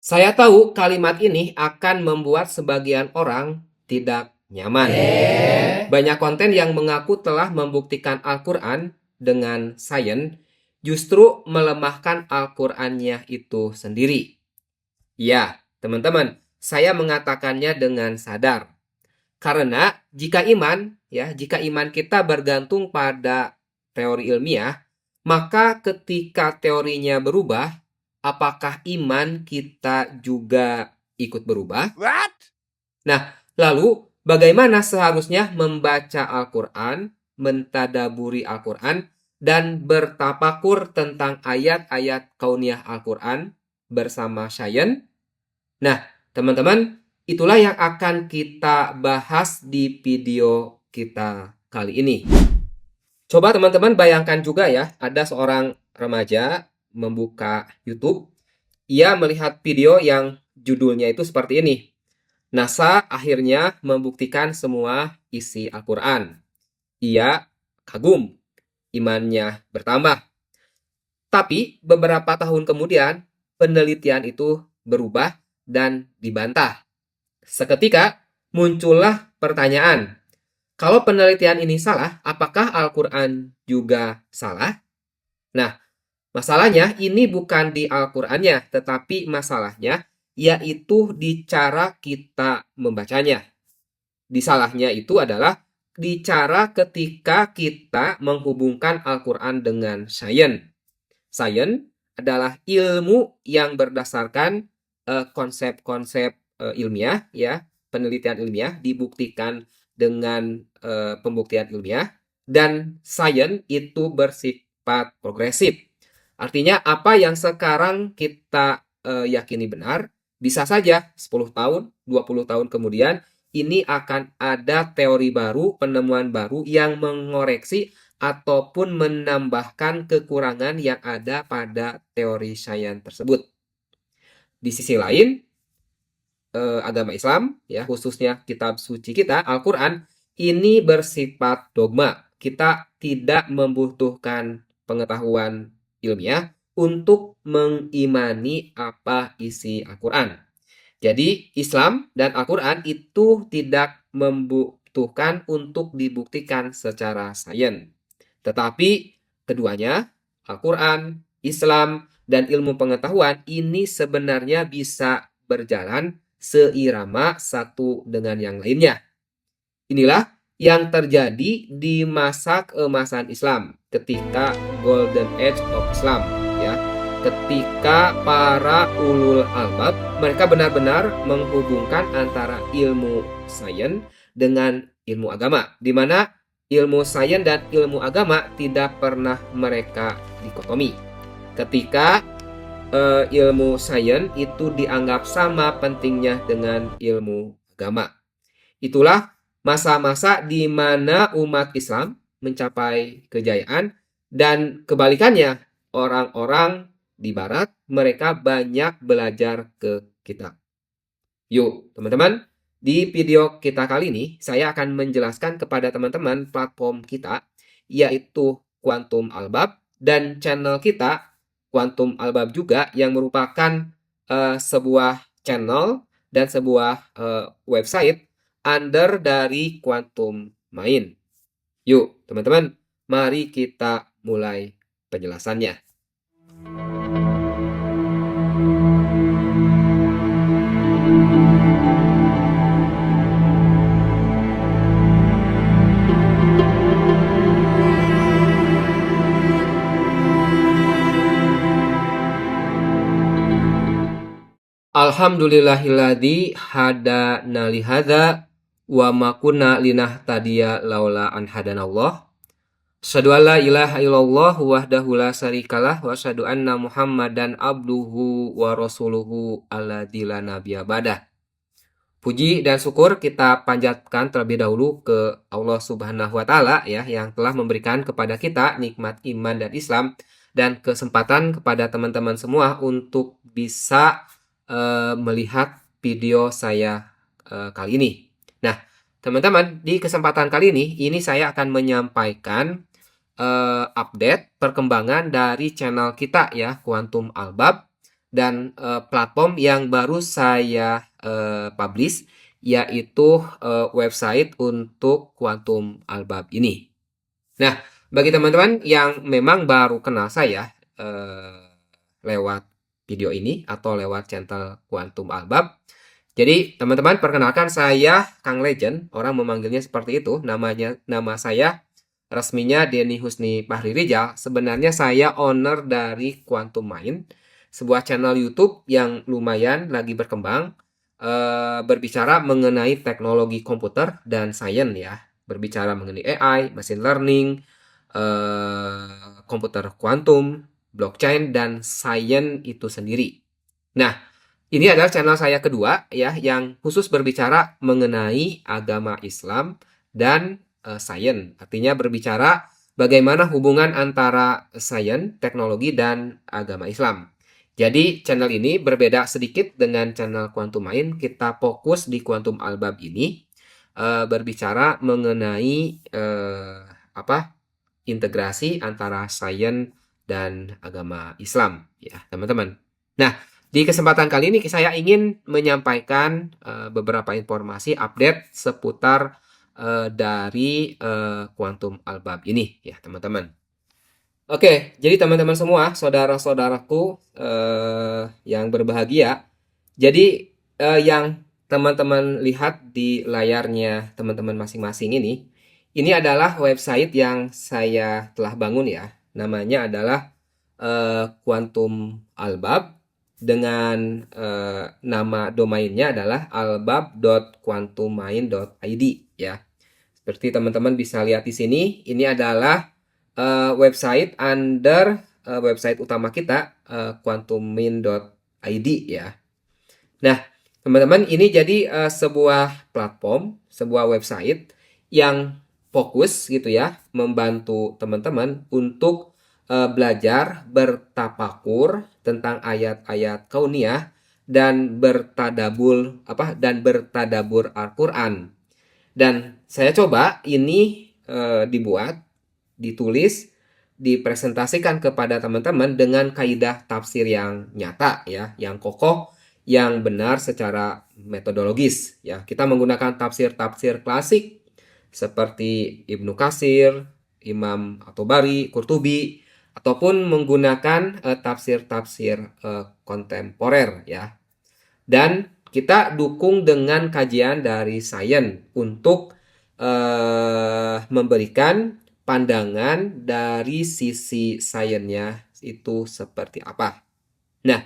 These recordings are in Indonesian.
Saya tahu kalimat ini akan membuat sebagian orang tidak nyaman. Banyak konten yang mengaku telah membuktikan Al-Quran dengan sains justru melemahkan Al-Qurannya itu sendiri. Ya, teman-teman, saya mengatakannya dengan sadar. Karena jika iman kita bergantung pada teori ilmiah, maka ketika teorinya berubah, apakah iman kita juga ikut berubah? What? Nah, lalu bagaimana seharusnya membaca Al-Quran, mentadaburi Al-Quran, dan bertapakur tentang ayat-ayat kauniyah Al-Quran bersama sains? Nah, teman-teman, itulah yang akan kita bahas di video kita kali ini. Coba teman-teman bayangkan juga ya, ada seorang remaja membuka YouTube. Ia melihat video yang judulnya itu seperti ini. NASA akhirnya membuktikan semua isi Al-Quran. Ia kagum, imannya bertambah. Tapi beberapa tahun kemudian, penelitian itu berubah dan dibantah. Seketika muncullah pertanyaan, kalau penelitian ini salah, apakah Al-Quran juga salah? Nah, masalahnya ini bukan di Al-Qurannya, tetapi masalahnya yaitu di cara kita membacanya. Di salahnya itu adalah di cara ketika kita menghubungkan Al-Quran dengan sains. Sains adalah ilmu yang berdasarkan konsep-konsep ilmiah, ya, penelitian ilmiah dibuktikan dengan pembuktian ilmiah, dan sains itu bersifat progresif. Artinya apa yang sekarang kita yakini benar, bisa saja 10 tahun, 20 tahun kemudian ini akan ada teori baru, penemuan baru yang mengoreksi ataupun menambahkan kekurangan yang ada pada teori sains tersebut. Di sisi lain, agama Islam, ya khususnya kitab suci kita, Al-Quran, ini bersifat dogma. Kita tidak membutuhkan pengetahuan ilmiah untuk mengimani apa isi Al-Quran. Jadi Islam dan Al-Quran itu tidak membutuhkan untuk dibuktikan secara sains. Tetapi keduanya, Al-Quran, Islam, dan ilmu pengetahuan ini sebenarnya bisa berjalan seirama satu dengan yang lainnya. Inilah yang terjadi di masa keemasan Islam, ketika Golden Age of Islam, ya. Ketika para ulul albab mereka benar-benar menghubungkan antara ilmu sains dengan ilmu agama, di mana ilmu sains dan ilmu agama tidak pernah mereka dikotomi. Ketika ilmu sains itu dianggap sama pentingnya dengan ilmu agama. Itulah masa-masa di mana umat Islam mencapai kejayaan, dan kebalikannya, orang-orang di barat mereka banyak belajar ke kitab. Yuk teman-teman, di video kita kali ini saya akan menjelaskan kepada teman-teman platform kita, yaitu Quantum Albab, dan channel kita Quantum Albab juga, yang merupakan sebuah channel dan sebuah website under dari Quantum Mind. Yuk teman-teman, mari kita mulai penjelasannya. Alhamdulillahilladzi hadana lihadza wa ma kunna linahtadiya laula an hadanallah. Asyhadu an la ilaha illallah wahdahu la syarikalah wa asyhadu anna Muhammadan abduhu wa rasuluhu alladzi la nabiyya ba'dah. Puji dan syukur kita panjatkan terlebih dahulu ke Allah Subhanahu wa taala, ya, yang telah memberikan kepada kita nikmat iman dan Islam, dan kesempatan kepada teman-teman semua untuk bisa melihat video saya kali ini. Nah, teman-teman, di kesempatan kali ini saya akan menyampaikan update perkembangan dari channel kita, ya, Quantum Albab, dan platform yang baru saya publish, yaitu website untuk Quantum Albab ini. Nah, bagi teman-teman yang memang baru kenal saya lewat video ini atau lewat channel Quantum Albab, jadi teman-teman, perkenalkan, saya Kang Legend, orang memanggilnya seperti itu. Nama saya resminya Denny Husni Fahri Rijal. Sebenarnya saya owner dari Quantum Mind, sebuah channel YouTube yang lumayan lagi berkembang, berbicara mengenai teknologi komputer dan sains ya, berbicara mengenai AI, machine learning, komputer kuantum, blockchain, dan sains itu sendiri. Nah, ini adalah channel saya kedua ya, yang khusus berbicara mengenai agama Islam dan sains. Artinya berbicara bagaimana hubungan antara sains, teknologi, dan agama Islam. Jadi channel ini berbeda sedikit dengan channel Quantum Mind. Kita fokus di Quantum Albab ini berbicara mengenai integrasi antara sains dan agama Islam ya, teman-teman. Nah, di kesempatan kali ini saya ingin menyampaikan beberapa informasi update seputar dari Quantum Albab ini ya, teman-teman. Oke, jadi teman-teman semua, saudara-saudaraku yang berbahagia. Jadi yang teman-teman lihat di layarnya teman-teman masing-masing ini adalah website yang saya telah bangun ya. Namanya adalah Quantum Albab, dengan nama domainnya adalah albab.quantummind.id ya. Seperti teman-teman bisa lihat di sini, ini adalah website under website utama kita, quantummind.id ya. Nah, teman-teman, ini jadi sebuah platform, sebuah website yang fokus gitu ya, membantu teman-teman untuk belajar bertapakur tentang ayat-ayat kauniyah dan bertadabur Al-Qur'an. Dan saya coba ini dibuat, ditulis, dipresentasikan kepada teman-teman dengan kaidah tafsir yang nyata ya, yang kokoh, yang benar secara metodologis ya. Kita menggunakan tafsir-tafsir klasik seperti Ibnu Katsir, Imam At-Tabari, Qurtubi, ataupun menggunakan tafsir-tafsir kontemporer ya. Dan kita dukung dengan kajian dari sains untuk memberikan pandangan dari sisi sainsnya itu seperti apa. Nah,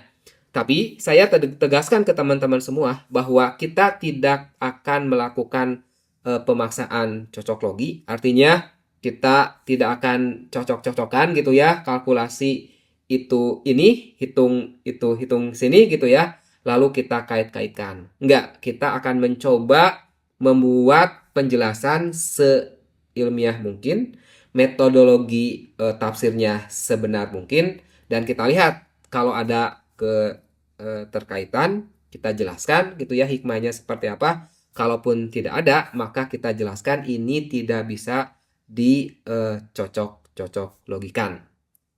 tapi saya tegaskan ke teman-teman semua bahwa kita tidak akan melakukan pemaksaan cocok logi. Artinya kita tidak akan cocok-cocokan gitu ya, kalkulasi itu ini, hitung itu, hitung sini gitu ya, lalu kita kait-kaitkan. Enggak, kita akan mencoba membuat penjelasan seilmiah mungkin, metodologi tafsirnya sebenar mungkin, dan kita lihat kalau ada keterkaitan, kita jelaskan gitu ya, hikmahnya seperti apa. Kalaupun tidak ada, maka kita jelaskan ini tidak bisa dicocok logikan.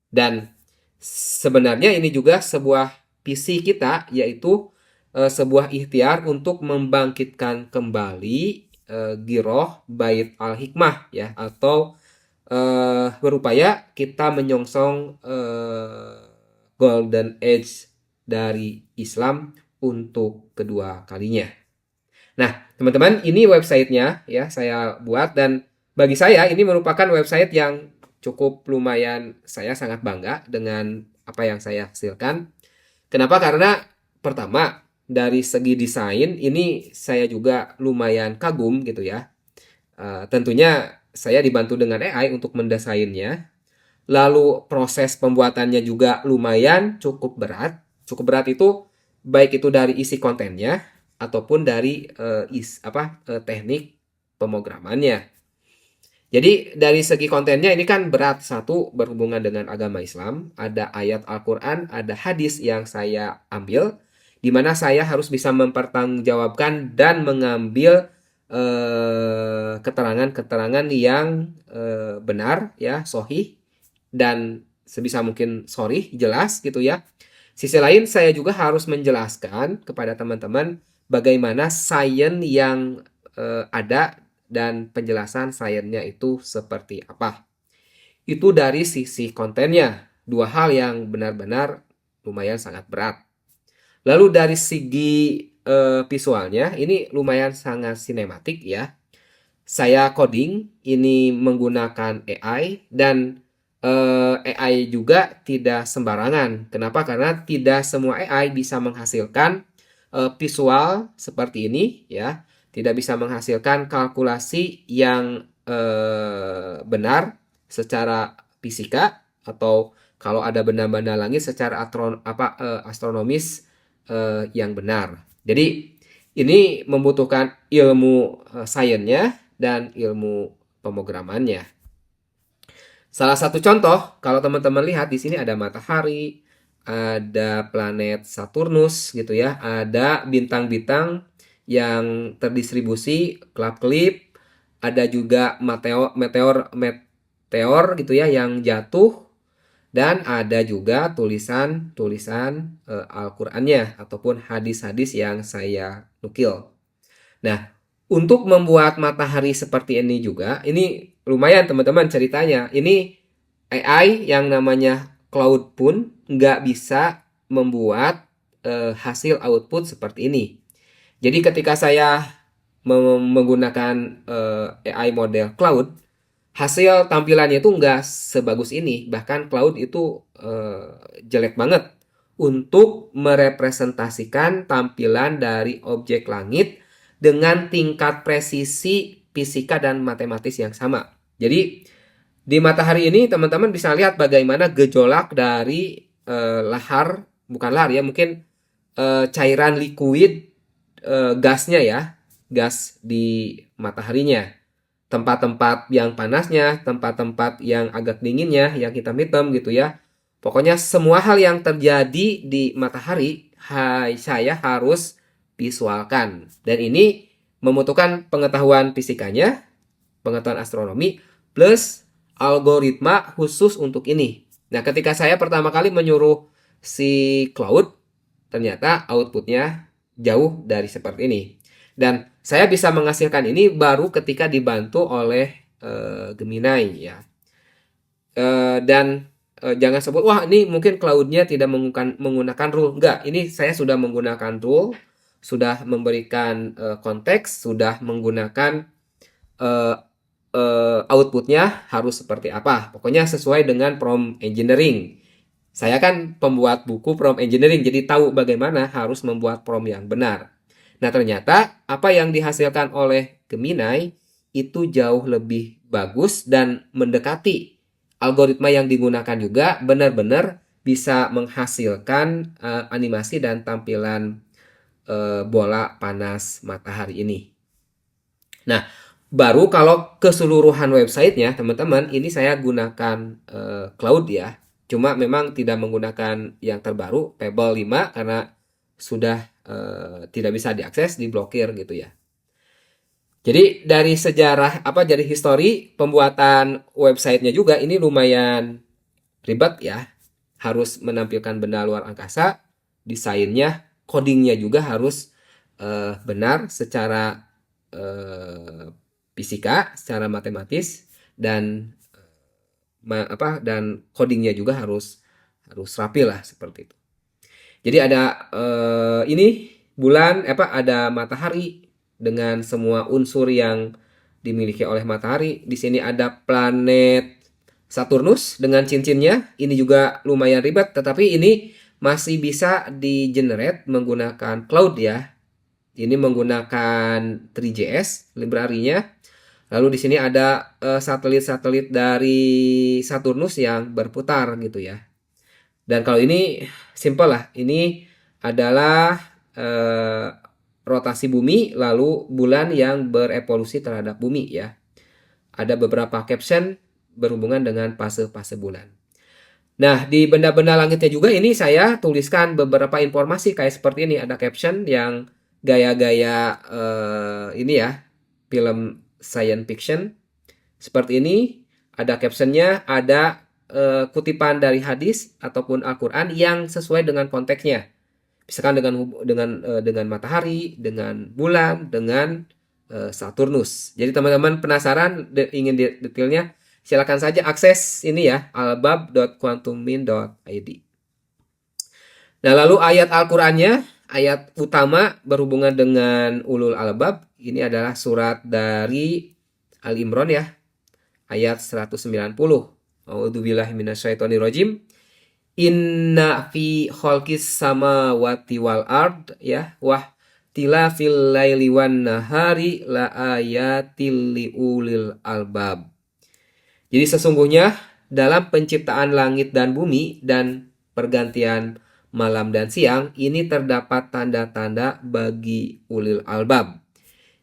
Dan sebenarnya ini juga sebuah visi kita, yaitu sebuah ikhtiar untuk membangkitkan kembali giroh bait al-hikmah ya, atau berupaya kita menyongsong golden age dari Islam untuk kedua kalinya. Nah, teman-teman, ini websitenya ya, saya buat, dan bagi saya ini merupakan website yang cukup lumayan, saya sangat bangga dengan apa yang saya hasilkan. Kenapa? Karena pertama, dari segi desain ini saya juga lumayan kagum gitu ya. Tentunya saya dibantu dengan AI untuk mendesainnya. Lalu proses pembuatannya juga lumayan cukup berat. Cukup berat itu baik itu dari isi kontennya ataupun dari teknik pemrogramannya. Jadi dari segi kontennya ini kan berat. Satu, berhubungan dengan agama Islam, ada ayat Al-Qur'an, ada hadis yang saya ambil, di mana saya harus bisa mempertanggungjawabkan dan mengambil keterangan-keterangan yang benar ya, sahih, dan sebisa mungkin sorry, jelas gitu ya. Sisi lain saya juga harus menjelaskan kepada teman-teman bagaimana sains yang ada dan penjelasan sainsnya itu seperti apa. Itu dari sisi kontennya, dua hal yang benar-benar lumayan sangat berat. Lalu dari segi visualnya, ini lumayan sangat sinematik ya. Saya coding ini menggunakan AI dan AI juga tidak sembarangan. Kenapa? Karena tidak semua AI bisa menghasilkan visual seperti ini ya. Tidak bisa menghasilkan kalkulasi yang benar secara fisika atau kalau ada benda-benda langit secara astronomis yang benar. Jadi ini membutuhkan ilmu sainsnya dan ilmu pemrogramannya. Salah satu contoh, kalau teman-teman lihat di sini ada matahari, ada planet Saturnus gitu ya, ada bintang-bintang yang terdistribusi kelap-kelip, ada juga meteor gitu ya yang jatuh, dan ada juga tulisan-tulisan Al-Qur'annya ataupun hadis-hadis yang saya nukil. Nah, untuk membuat matahari seperti ini juga, ini lumayan teman-teman ceritanya. Ini AI yang namanya Claude pun nggak bisa membuat hasil output seperti ini. Jadi ketika saya menggunakan AI model Claude, hasil tampilannya itu nggak sebagus ini. Bahkan Claude itu jelek banget untuk merepresentasikan tampilan dari objek langit dengan tingkat presisi fisika dan matematis yang sama. Jadi di matahari ini teman-teman bisa lihat bagaimana gejolak dari bukan lahar ya, mungkin cairan liquid gasnya ya, gas di mataharinya. Tempat-tempat yang panasnya, tempat-tempat yang agak dinginnya, yang hitam-hitam gitu ya. Pokoknya semua hal yang terjadi di matahari, saya harus visualkan. Dan ini membutuhkan pengetahuan fisikanya, pengetahuan astronomi, plus algoritma khusus untuk ini. Nah, ketika saya pertama kali menyuruh si Claude, ternyata outputnya jauh dari seperti ini. Dan saya bisa menghasilkan ini baru ketika dibantu oleh Gemini ya. Dan jangan sebut, wah ini mungkin cloud-nya tidak menggunakan rule. Enggak, ini saya sudah menggunakan rule, sudah memberikan konteks, sudah menggunakan outputnya harus seperti apa. Pokoknya sesuai dengan prompt engineering. Saya kan pembuat buku prompt engineering, jadi tahu bagaimana harus membuat prompt yang benar. Nah, ternyata apa yang dihasilkan oleh Gemini itu jauh lebih bagus dan mendekati algoritma yang digunakan juga benar-benar bisa menghasilkan animasi dan tampilan bola panas matahari ini. Nah, baru kalau keseluruhan websitenya teman-teman, ini saya gunakan Cloud ya. Cuma memang tidak menggunakan yang terbaru, Pebble 5, karena sudah tidak bisa diakses, diblokir gitu ya. Jadi dari sejarah dari histori pembuatan websitenya juga ini lumayan ribet ya. Harus menampilkan benda luar angkasa, desainnya, codingnya juga harus benar secara fisika, secara matematis, dan dan codingnya juga harus rapi lah seperti itu. Jadi ada ini bulan ada matahari dengan semua unsur yang dimiliki oleh matahari. Di sini ada planet Saturnus dengan cincinnya. Ini juga lumayan ribet, tetapi ini masih bisa di-generate menggunakan cloud ya. Ini menggunakan 3JS library-nya. Lalu di sini ada satelit-satelit dari Saturnus yang berputar gitu ya. Dan kalau ini simple lah. Ini adalah rotasi bumi lalu bulan yang berevolusi terhadap bumi ya. Ada beberapa caption berhubungan dengan fase-fase bulan. Nah, di benda-benda langitnya juga ini saya tuliskan beberapa informasi kayak seperti ini. Ada caption yang gaya-gaya ini ya, film science fiction. Seperti ini, ada captionnya, ada kutipan dari hadis ataupun Al-Qur'an yang sesuai dengan konteksnya. Misalkan dengan matahari, dengan bulan, dengan Saturnus. Jadi teman-teman penasaran ingin detailnya, silakan saja akses ini ya, albab.quantummin.id. Nah, lalu ayat Al-Qur'annya, ayat utama berhubungan dengan ulul albab, ini adalah surat dari Al-Imran ya, ayat 190. A'udzubillahi minasyaitonirrajim. Inna fi khalqis samawati wal ard ya wah tilafil laili wan nahari la ayatil liulil albab. Jadi sesungguhnya dalam penciptaan langit dan bumi dan pergantian malam dan siang ini terdapat tanda-tanda bagi ulil albab,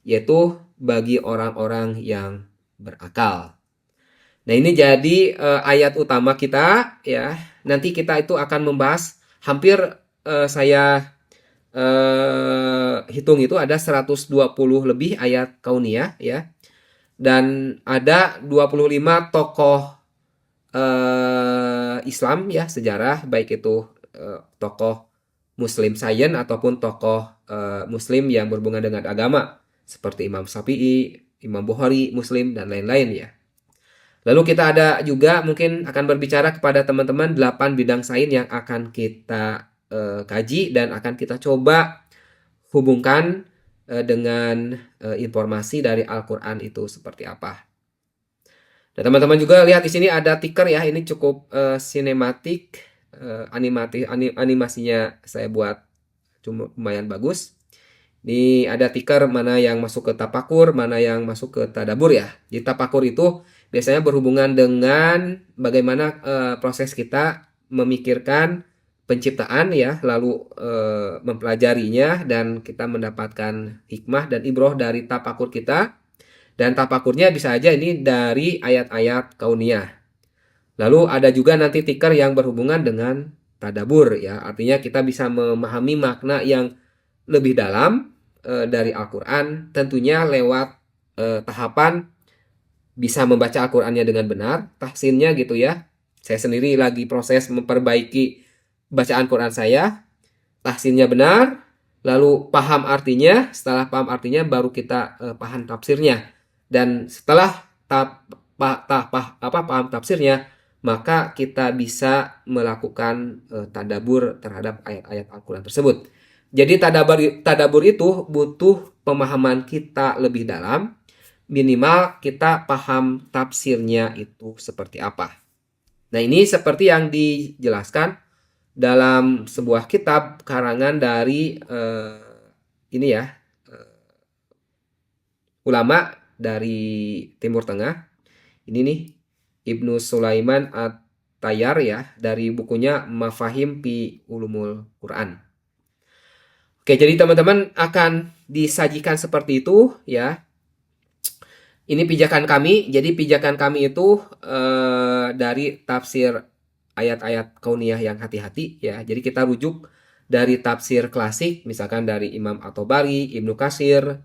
yaitu bagi orang-orang yang berakal. Nah, ini jadi ayat utama kita ya. Nanti kita itu akan membahas hampir saya hitung itu ada 120 lebih ayat kauniyah ya. Dan ada 25 tokoh Islam ya, sejarah, baik itu tokoh Muslim Sayen ataupun tokoh Muslim yang berhubungan dengan agama seperti Imam Syafi'i, Imam Bukhari, Muslim dan lain-lain ya. Lalu kita ada juga mungkin akan berbicara kepada teman-teman 8 bidang sains yang akan kita kaji dan akan kita coba hubungkan dengan informasi dari Al-Qur'an itu seperti apa. Dan teman-teman juga lihat di sini ada ticker ya, ini cukup sinematik, animasinya saya buat lumayan bagus. Ini ada ticker mana yang masuk ke tapakur, mana yang masuk ke tadabur ya. Di tapakur itu biasanya berhubungan dengan bagaimana proses kita memikirkan penciptaan ya, lalu mempelajarinya dan kita mendapatkan hikmah dan ibroh dari tapakur kita. Dan tapakurnya bisa aja ini dari ayat-ayat kauniyah. Lalu ada juga nanti ticker yang berhubungan dengan tadabur ya, artinya kita bisa memahami makna yang lebih dalam dari Al-Qur'an, tentunya lewat tahapan bisa membaca Al-Qur'annya dengan benar, tahsinnya gitu ya. Saya sendiri lagi proses memperbaiki bacaan Quran saya, tahsinnya benar, lalu paham artinya, setelah paham artinya baru kita paham tafsirnya. Dan setelah paham tafsirnya, maka kita bisa melakukan tadabur terhadap ayat-ayat Al-Qur'an tersebut. Jadi tadabur itu butuh pemahaman kita lebih dalam, minimal kita paham tafsirnya itu seperti apa. Nah, ini seperti yang dijelaskan dalam sebuah kitab karangan dari ini ya, ulama dari Timur Tengah. Ini nih Ibnu Sulaiman At-Tayyar ya, dari bukunya Mafahim fi Ulumul Quran. Oke, jadi teman-teman akan disajikan seperti itu ya. Ini pijakan kami. Jadi pijakan kami itu dari tafsir ayat-ayat kauniyah yang hati-hati ya. Jadi kita rujuk dari tafsir klasik, misalkan dari Imam At-Tabari, Ibnu Katsir,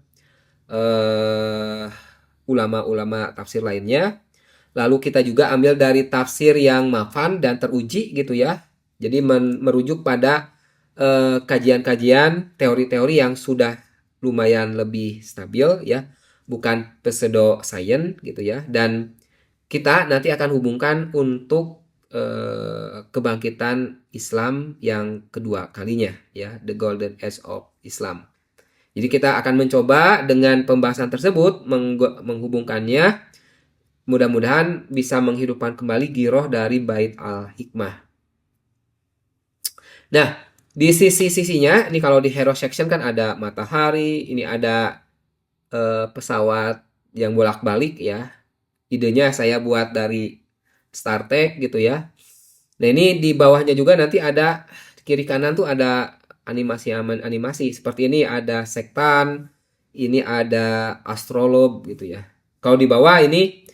ulama-ulama tafsir lainnya. Lalu kita juga ambil dari tafsir yang mafan dan teruji gitu ya. Jadi merujuk pada kajian-kajian teori-teori yang sudah lumayan lebih stabil ya, bukan pseudo science gitu ya. Dan kita nanti akan hubungkan untuk kebangkitan Islam yang kedua kalinya ya, the golden age of Islam. Jadi kita akan mencoba dengan pembahasan tersebut menghubungkannya, mudah-mudahan bisa menghidupkan kembali giroh dari bait al-hikmah. Nah, di sisi-sisinya, ini kalau di hero section kan ada matahari, ini ada pesawat yang bolak-balik ya. Idenya saya buat dari Star Trek gitu ya. Nah, ini di bawahnya juga nanti ada kiri kanan tuh ada animasi seperti ini, ada sektan, ini ada astrolog gitu ya. Kalau di bawah ini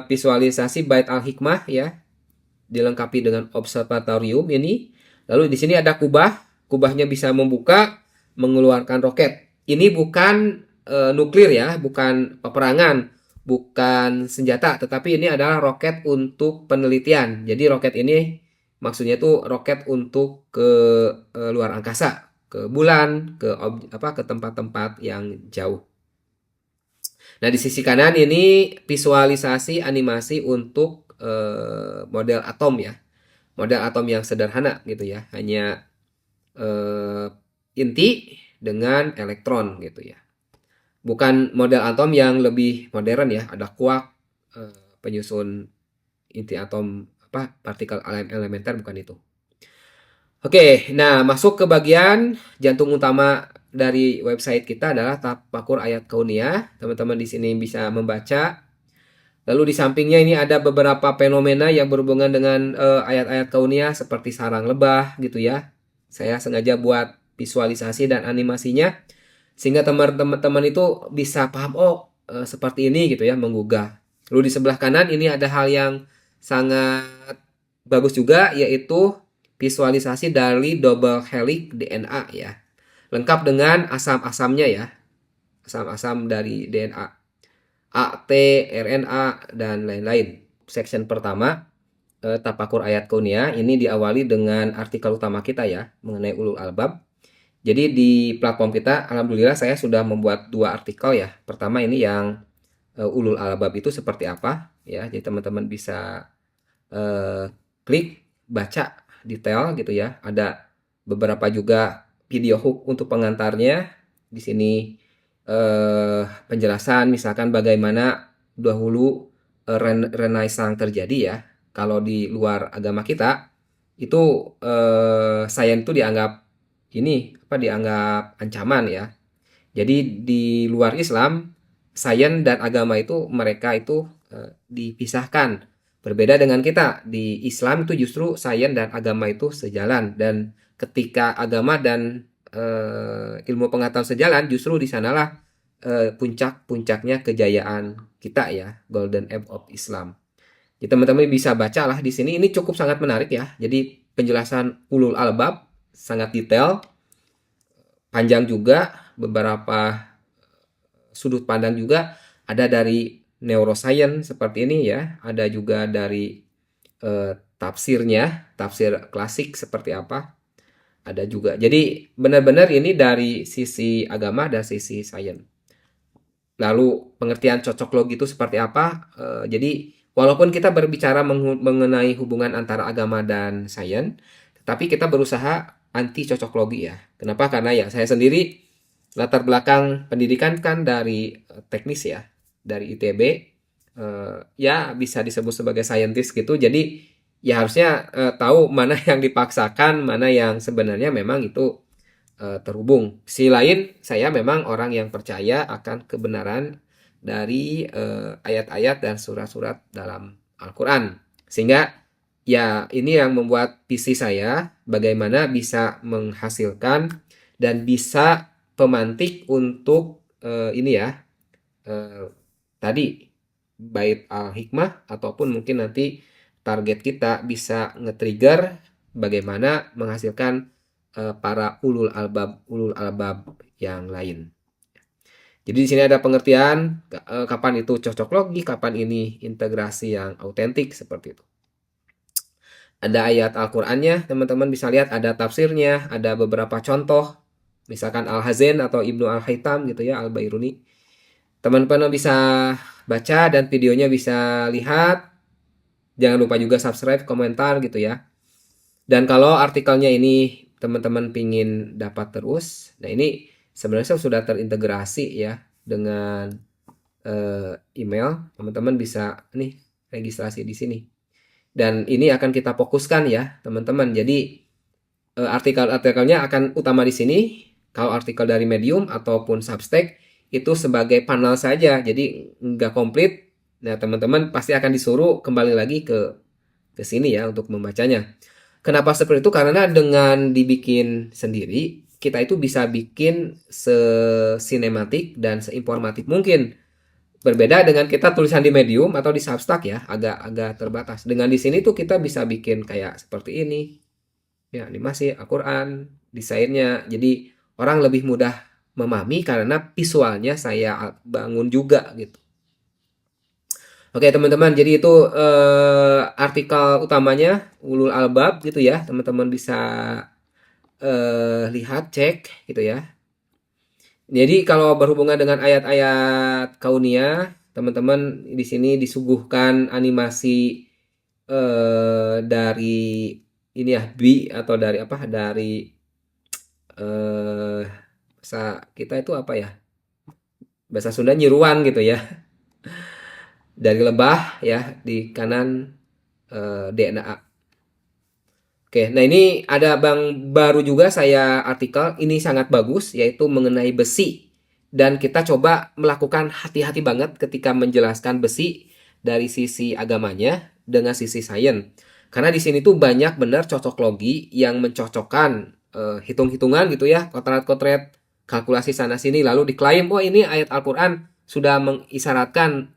visualisasi bait al-hikmah ya, dilengkapi dengan observatorium ini. Lalu di sini ada kubahnya bisa membuka, mengeluarkan roket. Ini bukan nuklir ya, bukan peperangan, bukan senjata, tetapi ini adalah roket untuk penelitian. Jadi roket ini maksudnya tuh roket untuk ke luar angkasa, ke bulan, ke tempat-tempat yang jauh. Nah, di sisi kanan ini visualisasi animasi untuk model atom ya. Model atom yang sederhana gitu ya. Hanya inti dengan elektron gitu ya. Bukan model atom yang lebih modern ya. Ada kuark, penyusun inti atom partikel elementer, bukan itu. Oke, nah masuk ke bagian jantung utama dari website kita adalah Tafakur Ayat Kauniyah. Teman-teman di sini bisa membaca. Lalu di sampingnya ini ada beberapa fenomena yang berhubungan dengan ayat-ayat kauniyah seperti sarang lebah gitu ya. Saya sengaja buat visualisasi dan animasinya sehingga teman-teman itu bisa paham, oh seperti ini gitu ya, menggugah. Lalu di sebelah kanan ini ada hal yang sangat bagus juga, yaitu visualisasi dari double helix DNA ya. Lengkap dengan asam-asamnya ya. Asam-asam dari DNA. A, T, RNA, dan lain-lain. Section pertama, Tafakur Ayat Kauniyah, ini diawali dengan artikel utama kita ya, mengenai ulul albab. Jadi di platform kita, alhamdulillah saya sudah membuat 2 artikel ya. Pertama ini yang ulul albab itu seperti apa ya. Jadi teman-teman bisa klik, baca detail gitu ya. Ada beberapa juga video hook untuk pengantarnya. Di sini penjelasan misalkan bagaimana dahulu renaissance terjadi ya. Kalau di luar agama kita itu sains itu dianggap ancaman ya. Jadi di luar Islam sains dan agama itu mereka itu dipisahkan. Berbeda dengan kita, di Islam itu justru sains dan agama itu sejalan, dan ketika agama dan ilmu pengetahuan sejalan, justru di sanalah puncak-puncaknya kejayaan kita ya, Golden Age of Islam. Jadi teman-teman bisa bacalah di sini, ini cukup sangat menarik ya. Jadi penjelasan ulul albab sangat detail, panjang juga, beberapa sudut pandang juga ada dari neuroscience seperti ini ya, ada juga dari tafsirnya, tafsir klasik seperti apa. Ada juga. Jadi benar-benar ini dari sisi agama dan sisi sains. Lalu pengertian cocok logi itu seperti apa? Jadi walaupun kita berbicara mengenai hubungan antara agama dan sains, tetapi kita berusaha anti cocok logi ya. Kenapa? Karena ya saya sendiri latar belakang pendidikan kan dari teknis ya, dari ITB, ya bisa disebut sebagai saintis gitu. Jadi ya harusnya tahu mana yang dipaksakan, mana yang sebenarnya memang itu terhubung. Sisi lain, saya memang orang yang percaya akan kebenaran dari ayat-ayat dan surat-surat dalam Al-Quran. Sehingga ya ini yang membuat visi saya bagaimana bisa menghasilkan dan bisa pemantik untuk ini ya, tadi bait al-hikmah, ataupun mungkin nanti target kita bisa nge-trigger bagaimana menghasilkan para ulul albab yang lain. Jadi di sini ada pengertian kapan itu cocok logi, kapan ini integrasi yang autentik seperti itu. Ada ayat Al-Qur'annya, teman-teman bisa lihat, ada tafsirnya, ada beberapa contoh, misalkan Al-Hazen atau Ibnu Al-Haytham gitu ya, Al-Bairuni. Teman-teman bisa baca dan videonya bisa lihat. Jangan lupa juga subscribe, komentar gitu ya. Dan kalau artikelnya ini teman-teman pingin dapat terus, nah ini sebenarnya sudah terintegrasi ya dengan email. Teman-teman bisa nih registrasi di sini. Dan ini akan kita fokuskan ya teman-teman. Jadi artikel-artikelnya akan utama di sini. Kalau artikel dari Medium ataupun Substack itu sebagai panel saja, jadi nggak komplit. Nah teman-teman pasti akan disuruh kembali lagi ke sini ya untuk membacanya. Kenapa seperti itu? Karena dengan dibikin sendiri, kita itu bisa bikin sesinematik dan seinformatif mungkin. Berbeda dengan kita tulisan di Medium atau di Substack ya, agak terbatas. Dengan di sini tuh kita bisa bikin kayak seperti ini. Ya, animasi Al-Qur'an, desainnya. Jadi orang lebih mudah memahami karena visualnya saya bangun juga gitu. Oke teman-teman, jadi itu artikel utamanya Ulul Albab gitu ya. Teman-teman bisa lihat, cek gitu ya. Jadi kalau berhubungan dengan ayat-ayat kauniyah, teman-teman di sini disuguhkan animasi dari ini ya, bi atau dari apa? Dari bahasa kita itu apa ya? Bahasa Sunda nyiruan gitu ya. Dari lebah ya di kanan DNA. Oke, nah ini ada baru juga saya artikel, ini sangat bagus, yaitu mengenai besi. Dan kita coba melakukan hati-hati banget ketika menjelaskan besi dari sisi agamanya dengan sisi sains. Karena di sini tuh banyak benar cocok logi yang mencocokkan hitung-hitungan gitu ya, kotret-kotret, kalkulasi sana sini, lalu diklaim, oh ini ayat Al-Quran sudah mengisyaratkan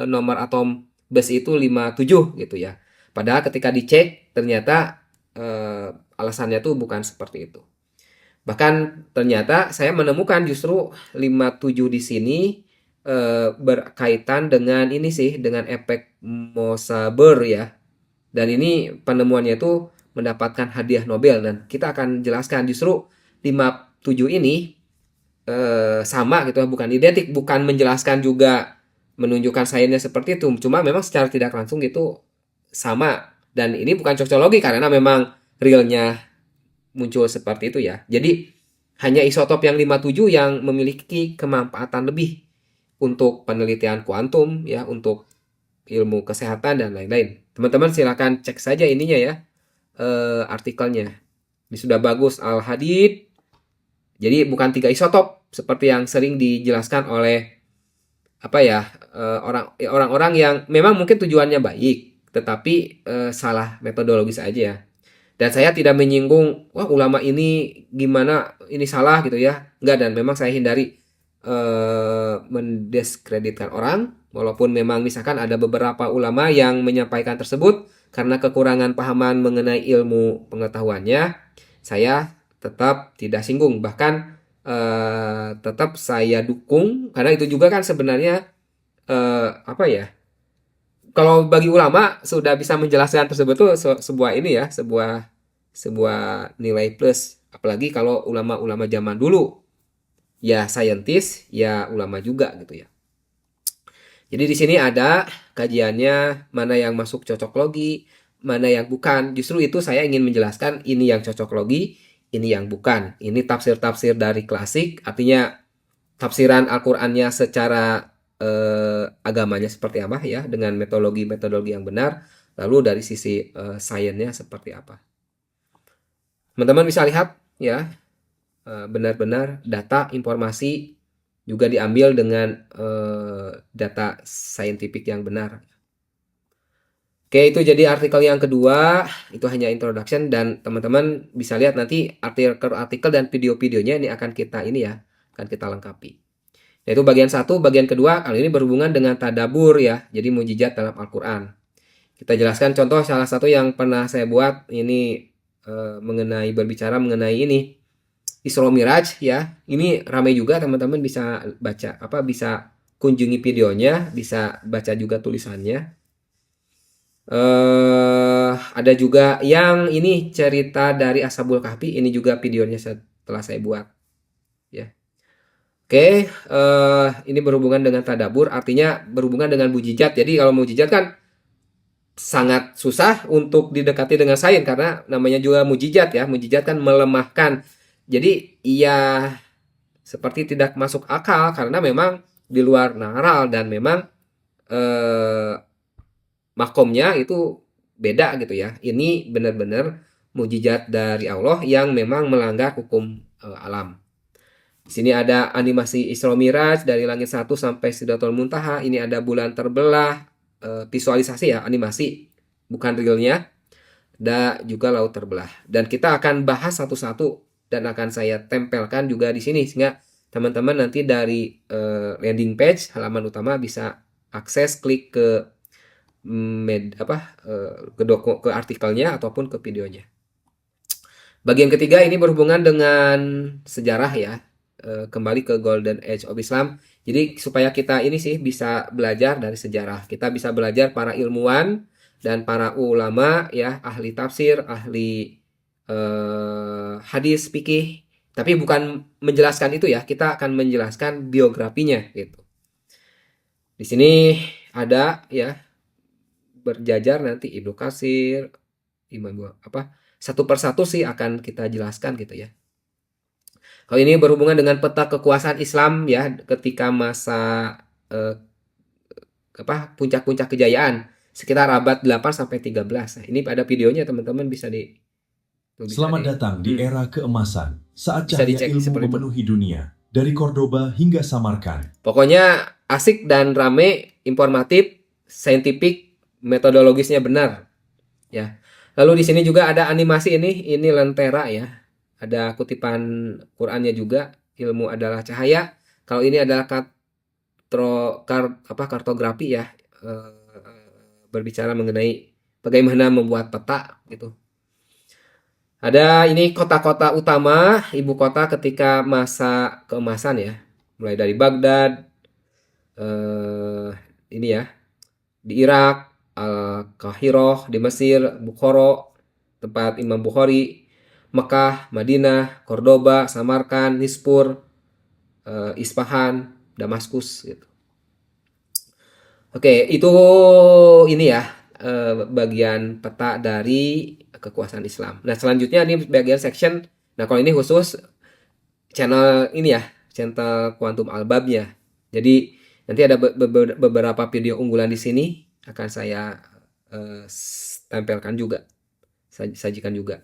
nomor atom besi itu 57 gitu ya. Padahal ketika dicek ternyata alasannya tuh bukan seperti itu. Bahkan ternyata saya menemukan justru 57 di sini berkaitan dengan ini sih, dengan efek Mosaber ya. Dan ini penemuannya itu mendapatkan hadiah Nobel dan kita akan jelaskan justru 57 ini sama gitu, bukan identik, bukan menjelaskan juga menunjukkan sainsnya seperti itu. Cuma memang secara tidak langsung gitu sama, dan ini bukan cocologi karena memang realnya muncul seperti itu ya. Jadi hanya isotop yang 57 yang memiliki kemanfaatan lebih untuk penelitian kuantum ya, untuk ilmu kesehatan dan lain-lain. Teman-teman silakan cek saja ininya ya, artikelnya. Ini sudah bagus Al-Hadid. Jadi bukan 3 isotop seperti yang sering dijelaskan oleh apa ya, orang-orang yang memang mungkin tujuannya baik, tetapi salah metodologis aja ya. Dan saya tidak menyinggung, wah ulama ini gimana, ini salah gitu ya. Enggak, dan memang saya hindari mendiskreditkan orang, walaupun memang misalkan ada beberapa ulama yang menyampaikan tersebut karena kekurangan pahaman mengenai ilmu pengetahuannya, saya tetap tidak singgung, bahkan tetap saya dukung, karena itu juga kan sebenarnya apa ya, kalau bagi ulama sudah bisa menjelaskan tersebut tuh sebuah ini ya, sebuah sebuah nilai plus. Apalagi kalau ulama-ulama zaman dulu ya saintis, ya ulama juga gitu ya. Jadi di sini ada kajiannya, mana yang masuk cocok logi, mana yang bukan. Justru itu saya ingin menjelaskan ini yang cocok logi, ini yang bukan. Ini tafsir-tafsir dari klasik, artinya tafsiran Al-Qur'annya secara agamanya seperti apa ya, dengan metodologi-metodologi yang benar, lalu dari sisi sainsnya seperti apa. Teman-teman bisa lihat ya, benar-benar data informasi juga diambil dengan data saintifik yang benar. Oke, itu jadi artikel yang kedua, itu hanya introduction, dan teman-teman bisa lihat nanti artikel dan video-videonya ini akan kita lengkapi. Yaitu bagian 1, bagian kedua kali ini berhubungan dengan tadabur ya, jadi mujizat dalam Al-Quran. Kita jelaskan contoh salah satu yang pernah saya buat ini berbicara mengenai ini Isra Miraj ya. Ini ramai juga, teman-teman bisa baca bisa kunjungi videonya, bisa baca juga tulisannya. Ada juga yang ini cerita dari Ashabul Kahfi, ini juga videonya setelah saya buat ya. Oke, ini berhubungan dengan tadabur, artinya berhubungan dengan mujizat. Jadi kalau mujizat kan sangat susah untuk didekati dengan sains karena namanya juga mujizat ya. Mujizat kan melemahkan. Jadi iya seperti tidak masuk akal karena memang di luar naral, dan memang makomnya itu beda gitu ya. Ini benar-benar mujizat dari Allah yang memang melanggar hukum alam. Di sini ada animasi Isra Miraj dari langit 1 sampai Sidratul Muntaha. Ini ada bulan terbelah, visualisasi ya, animasi, bukan realnya. Ada juga laut terbelah. Dan kita akan bahas satu-satu dan akan saya tempelkan juga di sini sehingga teman-teman nanti dari landing page halaman utama bisa akses, klik ke ke artikelnya ataupun ke videonya. Bagian ketiga ini berhubungan dengan sejarah ya. kembali ke Golden Age of Islam. Jadi supaya kita ini sih bisa belajar dari sejarah. Kita bisa belajar para ilmuwan dan para ulama ya, ahli tafsir, ahli hadis, fikih. Tapi bukan menjelaskan itu ya, kita akan menjelaskan biografinya gitu. Di sini ada ya berjajar nanti Ibnu Katsir, Imam apa satu persatu sih akan kita jelaskan gitu ya. Kalau ini berhubungan dengan peta kekuasaan Islam ya ketika masa eh, puncak-puncak kejayaan sekitar abad 8 sampai 13. Nah, ini ada videonya teman-teman bisa Selamat datang di era keemasan, saat bisa cahaya dicek ilmu seperti itu. memenuhi dunia, dari Cordoba hingga Samarkand. Pokoknya asik dan rame, informatif, saintifik, metodologisnya benar ya. Lalu di sini juga ada animasi ini lentera ya. Ada kutipan Qur'annya juga, ilmu adalah cahaya. Kalau ini adalah kartografi ya, berbicara mengenai bagaimana membuat peta gitu. Ada ini kota-kota utama, ibu kota ketika masa keemasan ya. Mulai dari Baghdad, ini ya, di Irak, Al-Qahiroh, di Mesir, Bukhara, tempat Imam Bukhari, Mekah, Madinah, Cordoba, Samarkand, Nispur, Isfahan, Damaskus gitu. Oke, itu ini ya bagian peta dari kekuasaan Islam. Nah, selanjutnya ini bagian section. Nah, kalau ini khusus channel ini ya, channel Quantum Albabnya. Jadi nanti ada beberapa video unggulan di sini akan saya tempelkan juga, sajikan juga.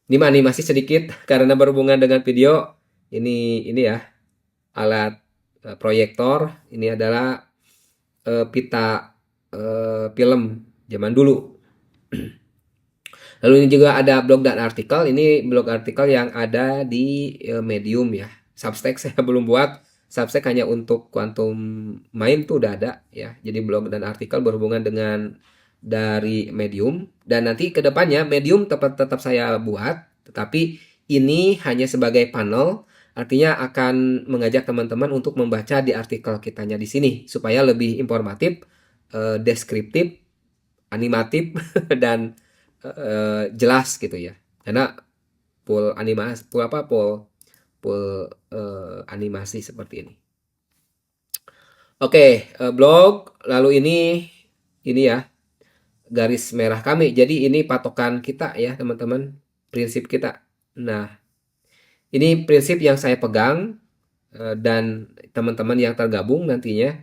Ini animasi sedikit karena berhubungan dengan video. Ini ya alat proyektor. Ini adalah pita film zaman dulu. Lalu ini juga ada blog dan artikel. Ini blog artikel yang ada di Medium ya. Substack saya belum buat. Substack hanya untuk Quantum Mind tuh udah ada ya. Jadi blog dan artikel berhubungan dengan dari Medium. Dan nanti kedepannya Medium tetap saya buat. Tetapi ini hanya sebagai panel. Artinya akan mengajak teman-teman untuk membaca di artikel kitanya di sini. Supaya lebih informatif, deskriptif, animatif, dan jelas gitu ya. Karena full animasi seperti ini. Oke, blog. Lalu ini ya garis merah kami. Jadi ini patokan kita ya teman-teman, prinsip kita. Nah, ini prinsip yang saya pegang dan teman-teman yang tergabung nantinya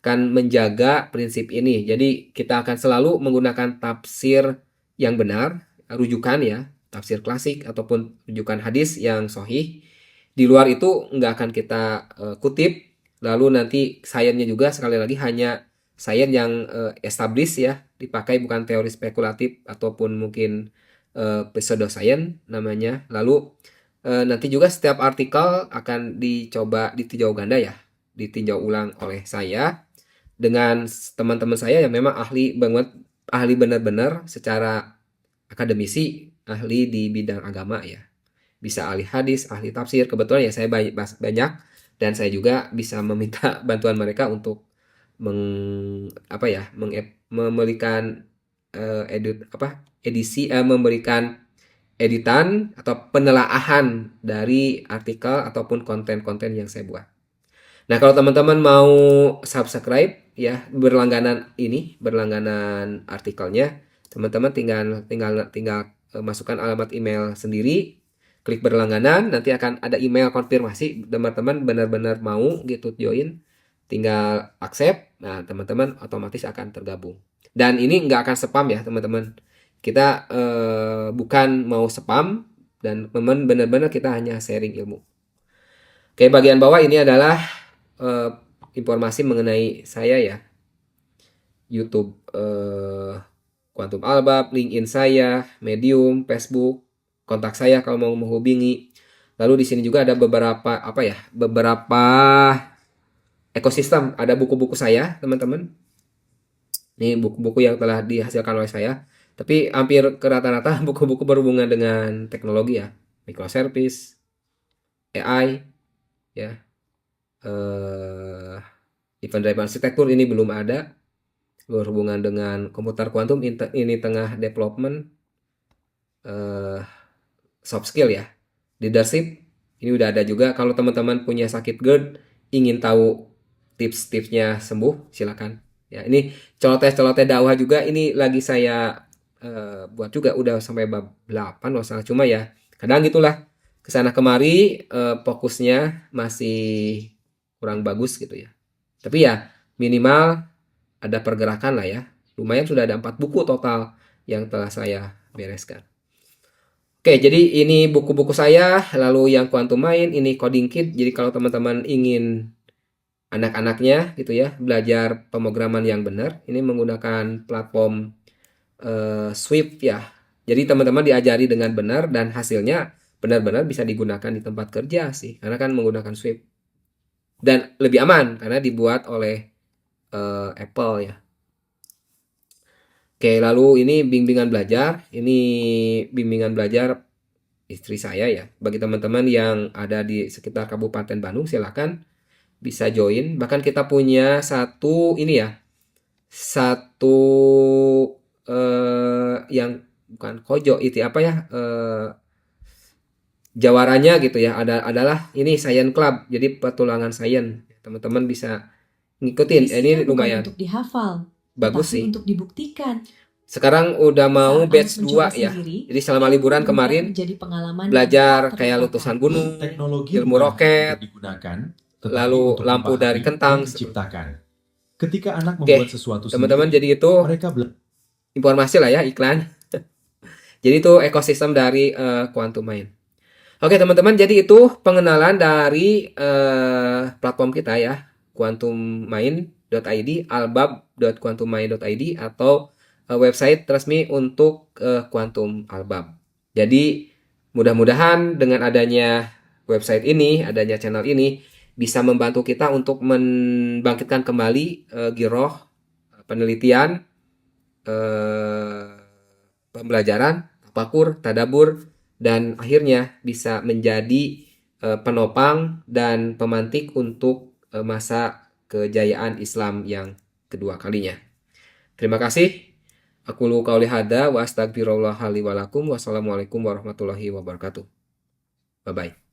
akan menjaga prinsip ini. Jadi kita akan selalu menggunakan tafsir yang benar, rujukan ya, tafsir klasik ataupun rujukan hadis yang sahih. Di luar itu nggak akan kita kutip. Lalu nanti sainsnya juga sekali lagi hanya sains yang established ya, dipakai bukan teori spekulatif ataupun mungkin pseudoscience namanya. Lalu nanti juga setiap artikel akan dicoba ditinjau ganda ya, ditinjau ulang oleh saya dengan teman-teman saya yang memang ahli banget, ahli benar-benar secara akademisi, ahli di bidang agama ya. Bisa ahli hadis, ahli tafsir. Kebetulan ya saya banyak dan saya juga bisa meminta bantuan mereka untuk memberikan memberikan editan atau penelaahan dari artikel ataupun konten-konten yang saya buat. Nah, kalau teman-teman mau subscribe ya berlangganan artikelnya, teman-teman tinggal masukkan alamat email sendiri, klik berlangganan, nanti akan ada email konfirmasi teman-teman benar-benar mau gitu join, tinggal accept. Nah, teman-teman otomatis akan tergabung. Dan ini nggak akan spam ya, teman-teman. Kita bukan mau spam dan teman benar-benar kita hanya sharing ilmu. Oke, bagian bawah ini adalah informasi mengenai saya ya. YouTube Quantum Albab, LinkedIn saya, Medium, Facebook, kontak saya kalau mau menghubungi. Lalu di sini juga ada beberapa beberapa ekosistem. Ada buku-buku saya, teman-teman. Ini buku-buku yang telah dihasilkan oleh saya. Tapi hampir ke rata-rata buku-buku berhubungan dengan teknologi ya, microservice, AI, ya. Event driven arsitektur ini belum ada. Berhubungan dengan komputer kuantum ini tengah development. Soft skill ya, leadership ini udah ada juga. Kalau teman-teman punya sakit GERD, ingin tahu tips-tipsnya sembuh, silakan ya. Ini celoteh-celoteh dakwah juga ini lagi saya buat juga, udah sampai bab 8 masalah. Cuma ya kadang gitulah, kesana kemari fokusnya masih kurang bagus gitu ya. Tapi ya minimal ada pergerakan lah ya. Lumayan sudah ada 4 buku total yang telah saya bereskan. Oke, jadi ini buku-buku saya, lalu yang Quantum Mind, ini Coding Kit. Jadi kalau teman-teman ingin anak-anaknya gitu ya, belajar pemrograman yang benar, ini menggunakan platform Swift ya. Jadi teman-teman diajari dengan benar dan hasilnya benar-benar bisa digunakan di tempat kerja sih, karena kan menggunakan Swift. Dan lebih aman karena dibuat oleh Apple ya. Oke, lalu ini bimbingan belajar. Ini bimbingan belajar istri saya ya. Bagi teman-teman yang ada di sekitar Kabupaten Bandung, silakan bisa join. Bahkan kita punya satu ini ya, satu yang bukan kojo itu apa ya, jawarannya gitu ya. Adalah ini Science Club. Jadi petualangan sains. Teman-teman bisa ngikutin. Ini lumayan untuk dihafal, bagus sih. Untuk dibuktikan. Sekarang udah mau batch 2 ya. Jadi selama liburan kemarin belajar kayak letusan gunung, teknologi ilmu roket, digunakan, lalu lampu dari kentang diciptakan. Ketika anak membuat sesuatu teman-teman, sendiri, jadi itu mereka informasi lah ya, iklan. Jadi itu ekosistem dari Quantum Mind. Oke teman-teman, jadi itu pengenalan dari platform kita ya, quantummind.id, albab.quantummind.id, atau website resmi untuk Quantum Albab. Jadi mudah-mudahan dengan adanya website ini, adanya channel ini, bisa membantu kita untuk membangkitkan kembali giroh penelitian, pembelajaran, tafakur, tadabur, dan akhirnya bisa menjadi penopang dan pemantik untuk masa kejayaan Islam yang kedua kalinya. Terima kasih. Aku lu qauli hada wa astagfirullah li wa lakum. Wassalamualaikum warahmatullahi wabarakatuh. Bye bye.